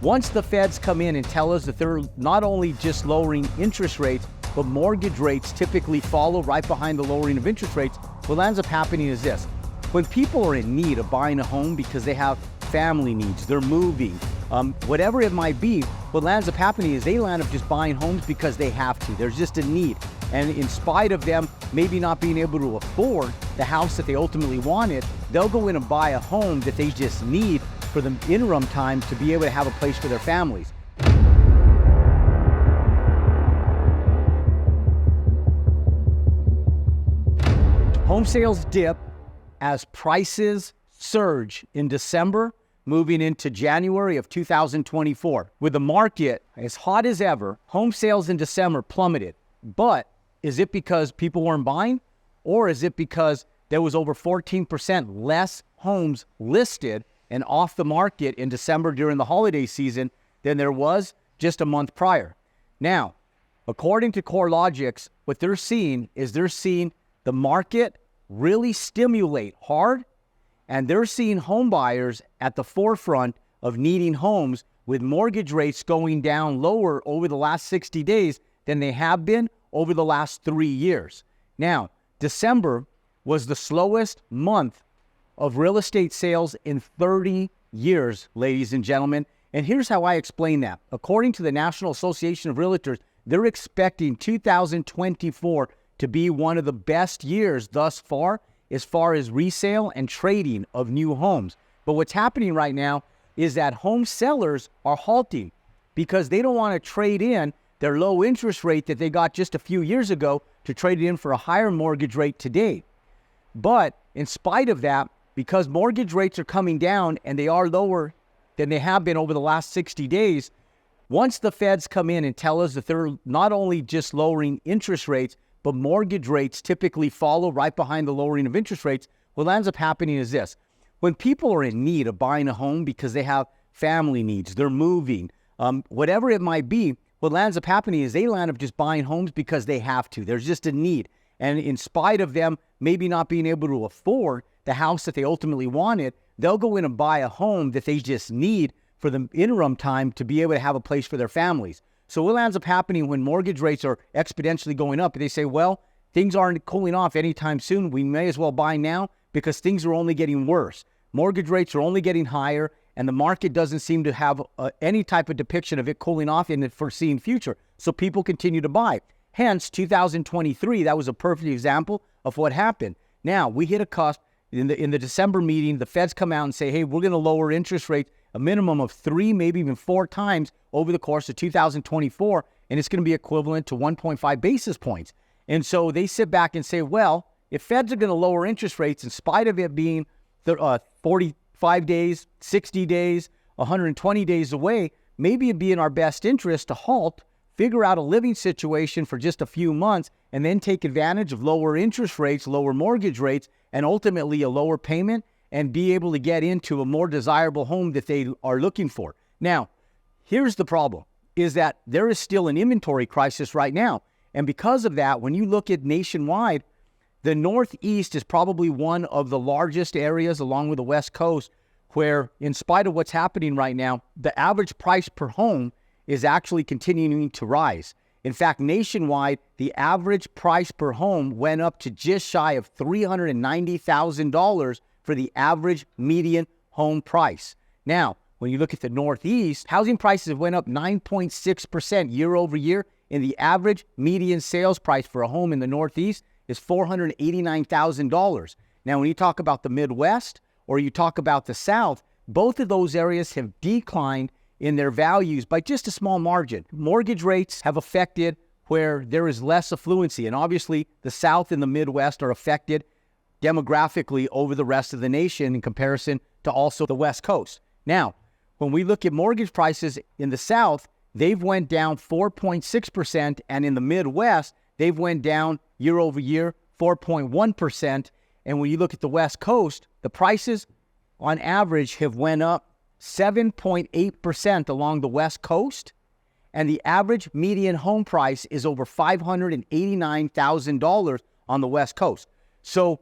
Once the feds come in and tell us that they're not only just lowering interest rates, but mortgage rates typically follow right behind the lowering of interest rates, what ends up happening is this. When people are in need of buying a home because they have family needs, they're moving, whatever it might be, what ends up happening is they land up just buying homes because they have to. There's just a need. And in spite of them maybe not being able to afford the house that they ultimately wanted, they'll go in and buy a home that they just need for the interim time to be able to have a place for their families. Home sales dip as prices surge in December, moving into January of 2024. With the market as hot as ever, home sales in December plummeted. But is it because people weren't buying? Or is it because there was over 14% less homes listed and off the market in December during the holiday season than there was just a month prior? Now, according to CoreLogix, what they're seeing is the market really stimulate hard, and they're seeing home buyers at the forefront of needing homes, with mortgage rates going down lower over the last 60 days than they have been over the last 3 years. Now, December was the slowest month of real estate sales in 30 years, ladies and gentlemen. And here's how I explain that. According to the National Association of Realtors, they're expecting 2024 to be one of the best years thus far as resale and trading of new homes. But what's happening right now is that home sellers are halting because they don't want to trade in their low interest rate that they got just a few years ago to trade it in for a higher mortgage rate today. But in spite of that, because mortgage rates are coming down and they are lower than they have been over the last 60 days, once the feds come in and tell us that they're not only just lowering interest rates, but mortgage rates typically follow right behind the lowering of interest rates, what ends up happening is this. When people are in need of buying a home because they have family needs, they're moving, whatever it might be, what ends up happening is they land up just buying homes because they have to. There's just a need. And in spite of them maybe not being able to afford the house that they ultimately wanted, they'll go in and buy a home that they just need for the interim time to be able to have a place for their families. So what ends up happening when mortgage rates are exponentially going up, they say, well, things aren't cooling off anytime soon. We may as well buy now because things are only getting worse. Mortgage rates are only getting higher, and the market doesn't seem to have any type of depiction of it cooling off in the foreseen future. So people continue to buy. Hence, 2023, that was a perfect example of what happened. Now, we hit a cusp. In the December meeting, the feds come out and say, hey, we're going to lower interest rates a minimum of 3, maybe even 4 times over the course of 2024, and it's going to be equivalent to 1.5 basis points. And so they sit back and say, well, if feds are going to lower interest rates in spite of it being 45 days, 60 days, 120 days away, maybe it'd be in our best interest to halt, figure out a living situation for just a few months, and then take advantage of lower interest rates, lower mortgage rates, and ultimately a lower payment, and be able to get into a more desirable home that they are looking for. Now, here's the problem, is that there is still an inventory crisis right now. And because of that, when you look at nationwide, the Northeast is probably one of the largest areas along with the West Coast where, in spite of what's happening right now, the average price per home is actually continuing to rise. In fact, nationwide, the average price per home went up to just shy of $390,000 for the average median home price. Now, when you look at the Northeast, housing prices have went up 9.6% year over year, and the average median sales price for a home in the Northeast is $489,000. Now, when you talk about the Midwest or you talk about the South, both of those areas have declined in their values by just a small margin. Mortgage rates have affected where there is less affluency, and obviously the South and the Midwest are affected demographically over the rest of the nation in comparison to also the West Coast. Now, when we look at mortgage prices in the South, they've went down 4.6%, and in the Midwest, they've went down year over year 4.1%. And when you look at the West Coast, the prices on average have went up 7.8% along the West Coast, and the average median home price is over $589,000 on the West Coast. So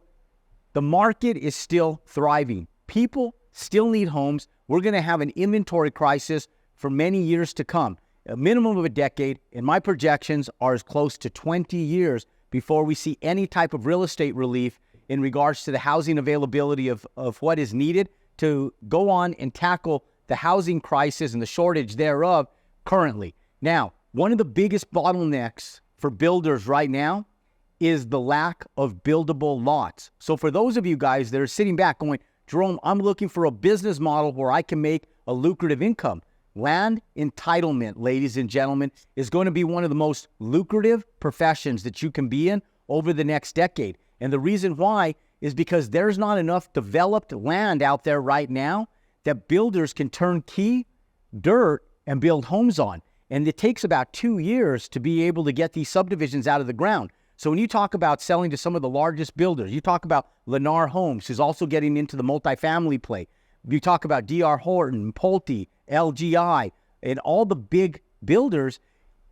the market is still thriving. People still need homes. We're going to have an inventory crisis for many years to come. A minimum of a decade, and my projections are as close to 20 years before we see any type of real estate relief in regards to the housing availability of what is needed to go on and tackle the housing crisis and the shortage thereof currently. Now, one of the biggest bottlenecks for builders right now is the lack of buildable lots. So for those of you guys that are sitting back going, Jerome, I'm looking for a business model where I can make a lucrative income. Land entitlement, ladies and gentlemen, is going to be one of the most lucrative professions that you can be in over the next decade. And the reason why is because there's not enough developed land out there right now that builders can turn key dirt and build homes on. And it takes about 2 years to be able to get these subdivisions out of the ground. So when you talk about selling to some of the largest builders, you talk about Lennar Homes, who's also getting into the multifamily play. You talk about D.R. Horton, Pulte, LGI, and all the big builders.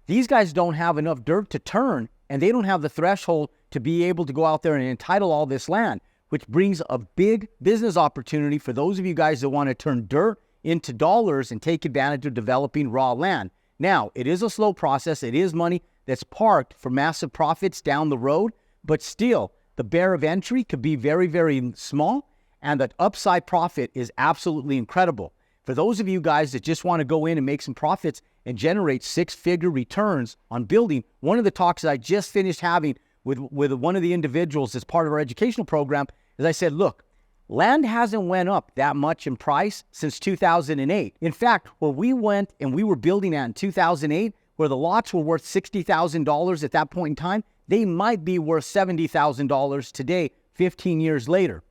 These guys don't have enough dirt to turn, and they don't have the threshold to be able to go out there and entitle all this land, which brings a big business opportunity for those of you guys that want to turn dirt into dollars and take advantage of developing raw land. Now, it is a slow process. It is money that's parked for massive profits down the road, but still, the barrier of entry could be very, very small, and the upside profit is absolutely incredible. For those of you guys that just want to go in and make some profits and generate six-figure returns on building, one of the talks that I just finished having with one of the individuals as part of our educational program is I said, look, land hasn't went up that much in price since 2008. In fact, where we went and we were building at in 2008, where the lots were worth $60,000 at that point in time, they might be worth $70,000 today, 15 years later.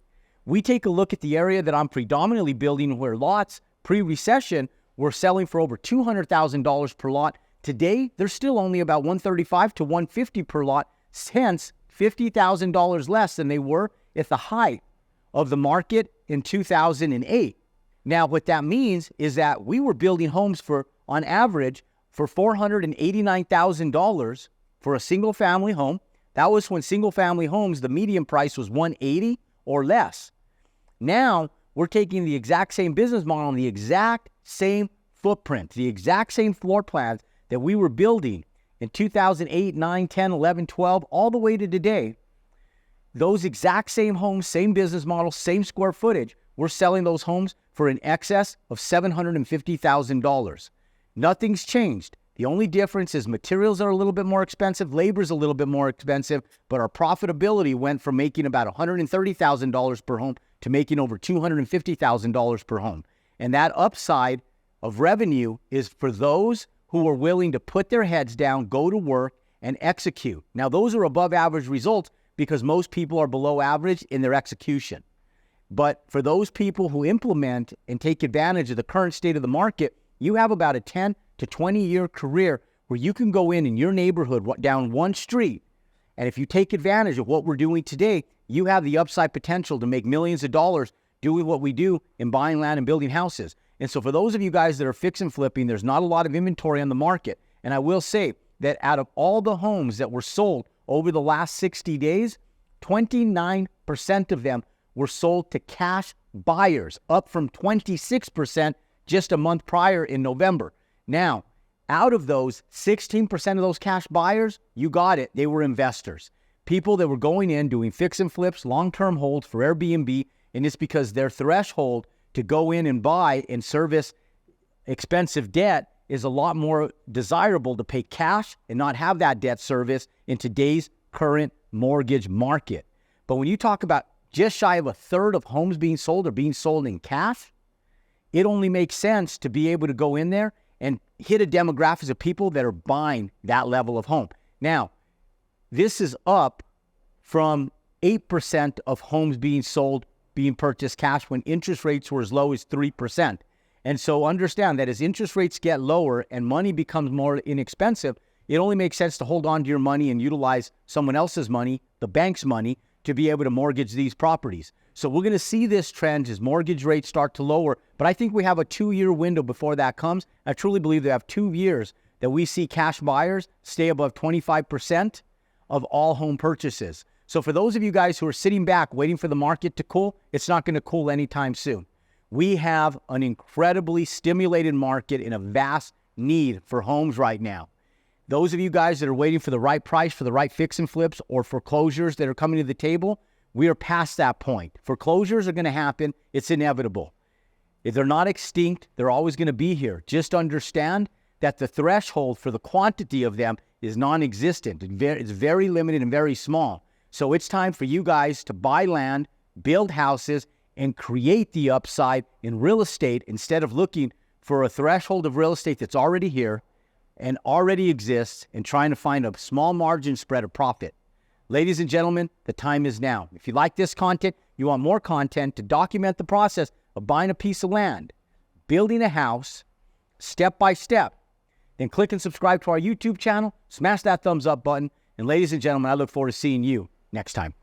We take a look at the area that I'm predominantly building where lots pre-recession were selling for over $200,000 per lot. Today, they're still only about $135 to $150 per lot, hence $50,000 less than they were at the height of the market in 2008. Now, what that means is that we were building homes for, on average, for $489,000 for a single-family home. That was when single-family homes, the median price was $180,000 or less. Now, we're taking the exact same business model and the exact same footprint, the exact same floor plans that we were building in 2008, 9, 10, 11, 12, all the way to today. Those exact same homes, same business model, same square footage, we're selling those homes for in excess of $750,000. Nothing's changed. The only difference is materials are a little bit more expensive, labor's a little bit more expensive, but our profitability went from making about $130,000 per home to making over $250,000 per home. And that upside of revenue is for those who are willing to put their heads down, go to work, and execute. Now, those are above average results because most people are below average in their execution. But for those people who implement and take advantage of the current state of the market, you have about a 10 to 20-year career where you can go in your neighborhood down one street. And if you take advantage of what we're doing today, you have the upside potential to make millions of dollars doing what we do in buying land and building houses. And so for those of you guys that are fix and flipping, there's not a lot of inventory on the market. And I will say that out of all the homes that were sold over the last 60 days, 29% of them were sold to cash buyers, up from 26% just a month prior in November. Now, out of those, 16% of those cash buyers, you got it, they were investors. People that were going in, doing fix and flips, long-term holds for Airbnb, and it's because their threshold to go in and buy and service expensive debt is a lot more desirable to pay cash and not have that debt service in today's current mortgage market. But when you talk about just shy of a third of homes being sold are being sold in cash, it only makes sense to be able to go in there and hit a demographic of people that are buying that level of home. Now, this is up from 8% of homes being sold, being purchased cash when interest rates were as low as 3%. And so understand that as interest rates get lower and money becomes more inexpensive, it only makes sense to hold on to your money and utilize someone else's money, the bank's money, to be able to mortgage these properties. So we're going to see this trend as mortgage rates start to lower, but I think we have a 2-year window before that comes. I truly believe they have 2 years that we see cash buyers stay above 25% of all home purchases. So for those of you guys who are sitting back waiting for the market to cool, it's not going to cool anytime soon. We have an incredibly stimulated market and a vast need for homes right now. Those of you guys that are waiting for the right price, for the right fix and flips, or foreclosures that are coming to the table, we are past that point. Foreclosures are going to happen. It's inevitable. If they're not extinct, they're always going to be here. Just understand that the threshold for the quantity of them is non-existent. It's very limited and very small. So it's time for you guys to buy land, build houses, and create the upside in real estate instead of looking for a threshold of real estate that's already here and already exists and trying to find a small margin spread of profit. Ladies and gentlemen, the time is now. If you like this content, you want more content to document the process of buying a piece of land, building a house, step by step, then click and subscribe to our YouTube channel, smash that thumbs up button, and ladies and gentlemen, I look forward to seeing you next time.